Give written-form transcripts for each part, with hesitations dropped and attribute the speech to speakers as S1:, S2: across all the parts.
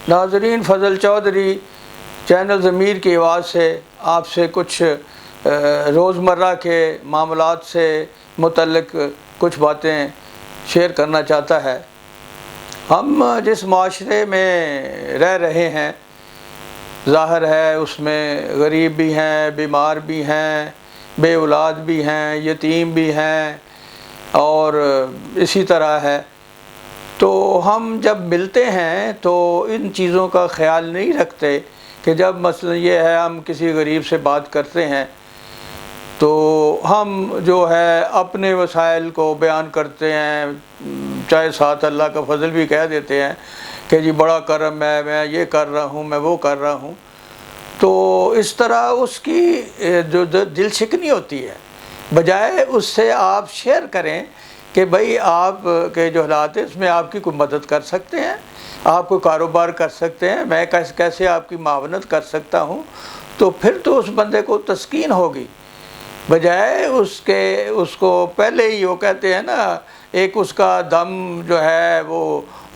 S1: ناظرین، فضل چودھری چینل ضمیر کی آواز سے آپ سے کچھ روزمرہ کے معاملات سے متعلق کچھ باتیں شیئر کرنا چاہتا ہے۔ ہم جس معاشرے میں رہ رہے ہیں، ظاہر ہے اس میں غریب بھی ہیں، بیمار بھی ہیں، بے اولاد بھی ہیں، یتیم بھی ہیں، اور اسی طرح ہے۔ تو ہم جب ملتے ہیں تو ان چیزوں کا خیال نہیں رکھتے کہ جب مثلا یہ ہے ہم کسی غریب سے بات کرتے ہیں تو ہم جو ہے اپنے وسائل کو بیان کرتے ہیں، چاہے ساتھ اللہ کا فضل بھی کہہ دیتے ہیں کہ جی بڑا کرم ہے، میں یہ کر رہا ہوں، میں وہ کر رہا ہوں۔ تو اس طرح اس کی جو دل شکنی ہوتی ہے، بجائے اس سے آپ شیئر کریں کہ بھائی آپ کے جو حالات ہیں اس میں آپ کی کوئی مدد کر سکتے ہیں، آپ کو کاروبار کر سکتے ہیں، میں کیسے آپ کی معاونت کر سکتا ہوں، تو پھر تو اس بندے کو تسکین ہوگی، بجائے اس کو پہلے ہی وہ کہتے ہیں نا، ایک اس کا دم جو ہے وہ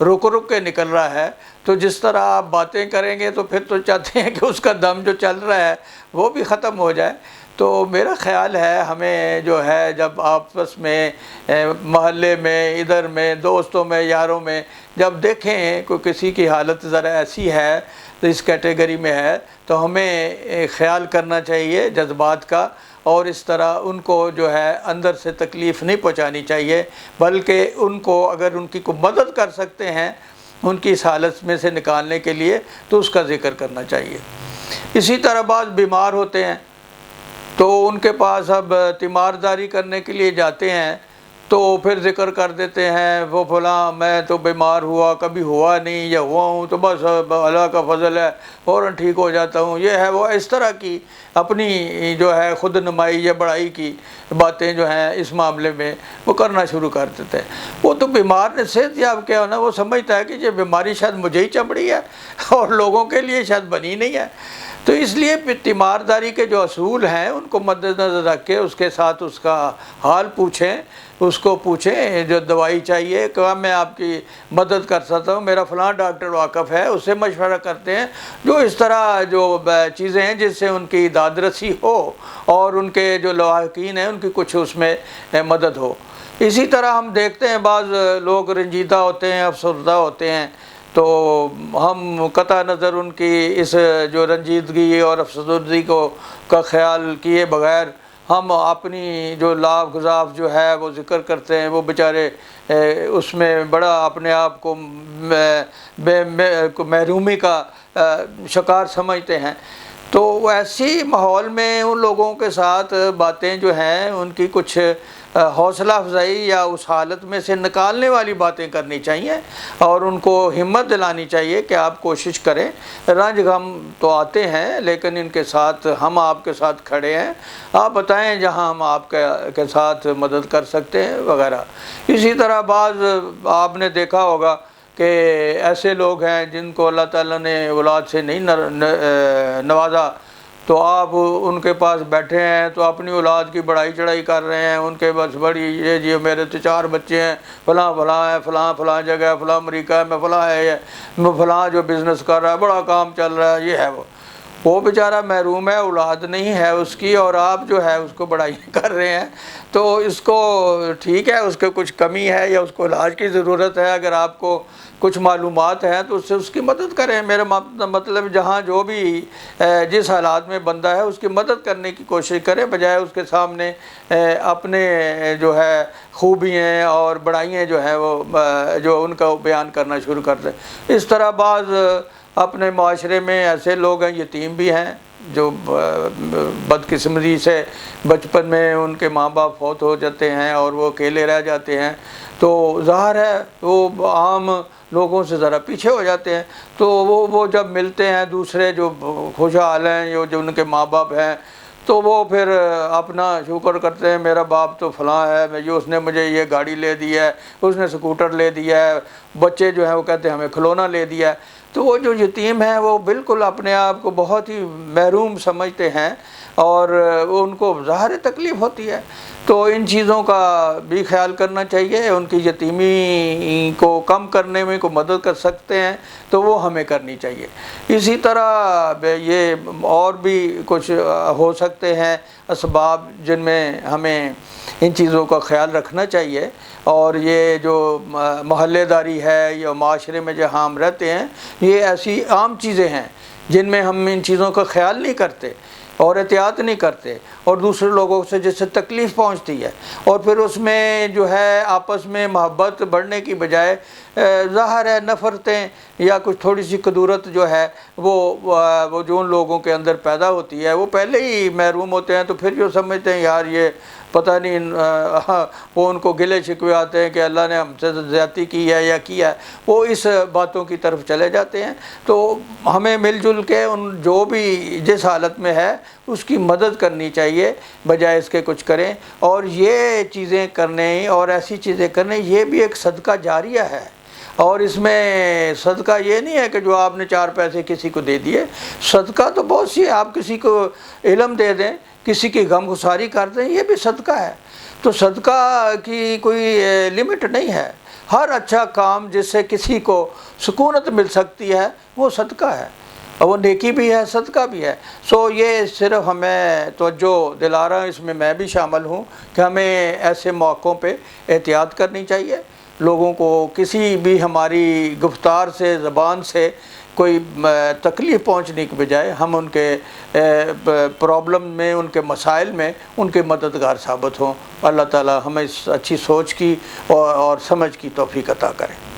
S1: رک رک کے نکل رہا ہے، تو جس طرح آپ باتیں کریں گے تو پھر تو چاہتے ہیں کہ اس کا دم جو چل رہا ہے وہ بھی ختم ہو جائے۔ تو میرا خیال ہے ہمیں جو ہے جب آپس میں محلے میں، ادھر میں، دوستوں میں، یاروں میں جب دیکھیں کوئی کسی کی حالت ذرا ایسی ہے تو اس کیٹیگری میں ہے، تو ہمیں خیال کرنا چاہیے جذبات کا، اور اس طرح ان کو جو ہے اندر سے تکلیف نہیں پہنچانی چاہیے، بلکہ ان کو اگر ان کی کوئی مدد کر سکتے ہیں ان کی اس حالت میں سے نکالنے کے لیے تو اس کا ذکر کرنا چاہیے۔ اسی طرح بعض بیمار ہوتے ہیں تو ان کے پاس اب تیمارداری کرنے کے لیے جاتے ہیں تو پھر ذکر کر دیتے ہیں وہ فلاں میں تو بیمار ہوا، کبھی ہوا نہیں، یا ہوا ہوں تو بس اللہ کا فضل ہے فوراً ٹھیک ہو جاتا ہوں، یہ ہے وہ، اس طرح کی اپنی جو ہے خود نمائی یا بڑائی کی باتیں جو ہیں اس معاملے میں وہ کرنا شروع کر دیتے ہیں۔ وہ تو بیمار نے صحت یاب کیا ہونا، وہ سمجھتا ہے کہ یہ بیماری شاید مجھے ہی چمڑی ہے اور لوگوں کے لیے شاید بنی نہیں ہے۔ تو اس لیے تیمارداری کے جو اصول ہیں ان کو مد نظر رکھ کے اس کے ساتھ اس کا حال پوچھیں، اس کو پوچھیں جو دوائی چاہیے کہ میں آپ کی مدد کر سکتا ہوں، میرا فلاں ڈاکٹر واقف ہے، اس سے مشورہ کرتے ہیں، جو اس طرح جو چیزیں ہیں جس سے ان کی داد رسی ہو اور ان کے جو لواحقین ہیں ان کی کچھ اس میں مدد ہو۔ اسی طرح ہم دیکھتے ہیں بعض لوگ رنجیدہ ہوتے ہیں، افسردہ ہوتے ہیں، تو ہم قطع نظر ان کی اس جو رنجیدگی اور افسردگی کا خیال کیے بغیر ہم اپنی جو لاف گزاف جو ہے وہ ذکر کرتے ہیں، وہ بیچارے اس میں بڑا اپنے آپ کو محرومی کا شکار سمجھتے ہیں۔ تو ایسی ماحول میں ان لوگوں کے ساتھ باتیں جو ہیں ان کی کچھ حوصلہ افزائی یا اس حالت میں سے نکالنے والی باتیں کرنی چاہیے، اور ان کو ہمت دلانی چاہیے کہ آپ کوشش کریں، رنج غم تو آتے ہیں لیکن ان کے ساتھ ہم آپ کے ساتھ کھڑے ہیں، آپ بتائیں جہاں ہم آپ کے ساتھ مدد کر سکتے ہیں وغیرہ۔ اسی طرح بعض آپ نے دیکھا ہوگا کہ ایسے لوگ ہیں جن کو اللہ تعالیٰ نے اولاد سے نہیں نوازا، تو آپ ان کے پاس بیٹھے ہیں تو اپنی اولاد کی بڑائی چڑھائی کر رہے ہیں، ان کے بس بڑی یہ جی میرے تو 4 بچے ہیں، فلاں فلاں ہے، فلاں جگہ ہے، فلاں امریکہ ہے، میں فلاں ہے، میں فلاں جو بزنس کر رہا ہے، بڑا کام چل رہا ہے، یہ ہے وہ بیچارہ محروم ہے، اولاد نہیں ہے اس کی، اور آپ جو ہے اس کو بڑائی کر رہے ہیں۔ تو اس کو ٹھیک ہے، اس کے کچھ کمی ہے یا اس کو علاج کی ضرورت ہے، اگر آپ کو کچھ معلومات ہیں تو اس سے اس کی مدد کریں۔ میرا مطلب جہاں جو بھی جس حالات میں بندہ ہے اس کی مدد کرنے کی کوشش کریں، بجائے اس کے سامنے اپنے جو ہے خوبیاں اور بڑائیاں جو ہیں وہ جو ان کا بیان کرنا شروع کر دیں۔ اس طرح بعض اپنے معاشرے میں ایسے لوگ ہیں، یتیم بھی ہیں، جو بدقسمتی سے بچپن میں ان کے ماں باپ فوت ہو جاتے ہیں اور وہ اکیلے رہ جاتے ہیں، تو ظاہر ہے وہ عام لوگوں سے ذرا پیچھے ہو جاتے ہیں، تو وہ جب ملتے ہیں دوسرے جو خوشحال ہیں، جو ان کے ماں باپ ہیں، تو وہ پھر اپنا شکر کرتے ہیں، میرا باپ تو فلاں ہے، اس نے مجھے یہ گاڑی لے دی ہے، اس نے سکوٹر لے دیا ہے، بچے جو ہیں وہ کہتے ہیں ہمیں کھلونا لے دیا ہے۔ تو وہ جو یتیم ہیں وہ بالکل اپنے آپ کو بہت ہی محروم سمجھتے ہیں اور ان کو ظاہر تکلیف ہوتی ہے۔ تو ان چیزوں کا بھی خیال کرنا چاہیے، ان کی یتیمی کو کم کرنے میں کو مدد کر سکتے ہیں تو وہ ہمیں کرنی چاہیے۔ اسی طرح یہ اور بھی کچھ ہو سکتے ہیں اسباب جن میں ہمیں ان چیزوں کا خیال رکھنا چاہیے، اور یہ جو محلے داری ہے یا معاشرے میں جہاں ہم رہتے ہیں، یہ ایسی عام چیزیں ہیں جن میں ہم ان چیزوں کا خیال نہیں کرتے اور احتیاط نہیں کرتے، اور دوسرے لوگوں سے جس سے تکلیف پہنچتی ہے، اور پھر اس میں جو ہے آپس میں محبت بڑھنے کی بجائے ظاہر ہے نفرتیں یا کچھ تھوڑی سی کدورت جو ہے وہ جو ان لوگوں کے اندر پیدا ہوتی ہے، وہ پہلے ہی محروم ہوتے ہیں، تو پھر جو سمجھتے ہیں یار یہ پتہ نہیں وہ ان کو گلے شکوے آتے ہیں کہ اللہ نے ہم سے زیادتی کی ہے یا کیا ہے، وہ اس باتوں کی طرف چلے جاتے ہیں۔ تو ہمیں مل جل کے ان جو بھی جس حالت میں ہے اس کی مدد کرنی چاہیے بجائے اس کے کچھ کریں، اور یہ چیزیں کرنے اور ایسی چیزیں کرنے یہ بھی ایک صدقہ جاریہ ہے۔ اور اس میں صدقہ یہ نہیں ہے کہ جو آپ نے 4 پیسے کسی کو دے دیے، صدقہ تو بہت سی ہے، آپ کسی کو علم دے دیں، کسی کی غمگساری کر دیں، یہ بھی صدقہ ہے۔ تو صدقہ کی کوئی لمٹ نہیں ہے، ہر اچھا کام جس سے کسی کو سکونت مل سکتی ہے وہ صدقہ ہے، اور وہ نیکی بھی ہے، صدقہ بھی ہے۔ سو یہ صرف ہمیں توجہ دلا رہا ہوں، اس میں میں بھی شامل ہوں کہ ہمیں ایسے موقعوں پہ احتیاط کرنی چاہیے، لوگوں کو کسی بھی ہماری گفتار سے زبان سے کوئی تکلیف پہنچنے کی بجائے ہم ان کے پرابلم میں، ان کے مسائل میں ان کے مددگار ثابت ہوں۔ اللہ تعالی ہمیں اس اچھی سوچ کی اور سمجھ کی توفیق عطا کرے۔